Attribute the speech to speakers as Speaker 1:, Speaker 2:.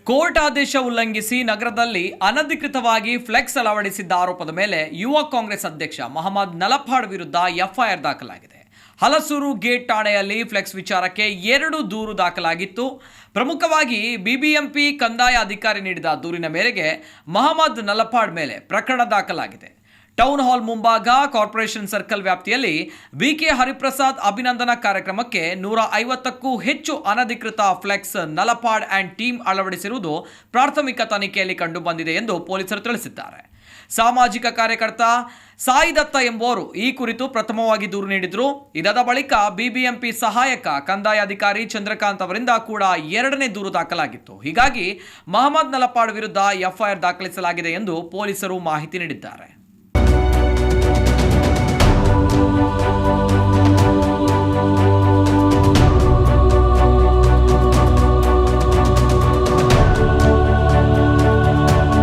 Speaker 1: Court ಆದೇಶ ಉಲ್ಲಂಘಿಸಿ ನಗರದಲ್ಲಿ ಅನಧಿಕೃತವಾಗಿ ಫ್ಲೆಕ್ಸ್ ಅಳವಡಿಸಿದ್ದ ಆರೋಪದ ಮೇಲೆ ಯುವ ಕಾಂಗ್ರೆಸ್ ಅಧ್ಯಕ್ಷ ಮೊಹಮ್ಮದ್ ನಲಪಾಡ್ ವಿರುದ್ಧ ಎಫ್ಐಆರ್ ದಾಖಲಾಗಿದೆ. ಹಲಸೂರು ಗೇಟ್ ಠಾಣೆಯಲ್ಲಿ ಫ್ಲೆಕ್ಸ್ ವಿಚಾರಕ್ಕೆ 2 ದೂರು ದಾಖಲಾಗಿತ್ತು. ಪ್ರಮುಖವಾಗಿ ಬಿಬಿಎಂಪಿ ಕಂದಾಯ ಅಧಿಕಾರಿ ನೀಡಿದ ದೂರಿನ ಮೇರೆಗೆ ಮೊಹಮ್ಮದ್ ನಲಪಾಡ್ ಮೇಲೆ ಪ್ರಕರಣ ದಾಖಲಾಗಿದೆ. ಟೌನ್ ಹಾಲ್ ಮುಂಭಾಗ ಕಾರ್ಪೊರೇಷನ್ ಸರ್ಕಲ್ ವ್ಯಾಪ್ತಿಯಲ್ಲಿ ಬಿಕೆ ಹರಿಪ್ರಸಾದ್ ಅಭಿನಂದನಾ ಕಾರ್ಯಕ್ರಮಕ್ಕೆ 150ಕ್ಕೂ ಹೆಚ್ಚು ಅನಧಿಕೃತ ಫ್ಲೆಕ್ಸ್ ನಲಪಾಡ್ ಅಂಡ್ ಟೀಮ್ ಅಳವಡಿಸಿರುವುದು ಪ್ರಾಥಮಿಕ ತನಿಖೆಯಲ್ಲಿ ಕಂಡುಬಂದಿದೆ ಎಂದು ಪೊಲೀಸರು ತಿಳಿಸಿದ್ದಾರೆ. ಸಾಮಾಜಿಕ ಕಾರ್ಯಕರ್ತ ಸಾಯಿ ದತ್ತ ಎಂಬುವರು ಈ ಕುರಿತು ಪ್ರಥಮವಾಗಿ ದೂರು ನೀಡಿದ್ರು. ಇದಾದ ಬಳಿಕ ಬಿಬಿಎಂಪಿ ಸಹಾಯಕ ಕಂದಾಯ ಅಧಿಕಾರಿ ಚಂದ್ರಕಾಂತ್ ಅವರಿಂದ ಕೂಡ 2ನೇ ದೂರು ದಾಖಲಾಗಿತ್ತು. ಹೀಗಾಗಿ ಮೊಹಮ್ಮದ್ ನಲಪಾಡ್ ವಿರುದ್ಧ ಎಫ್ಐಆರ್ ದಾಖಲಿಸಲಾಗಿದೆ ಎಂದು ಪೊಲೀಸರು ಮಾಹಿತಿ ನೀಡಿದ್ದಾರೆ.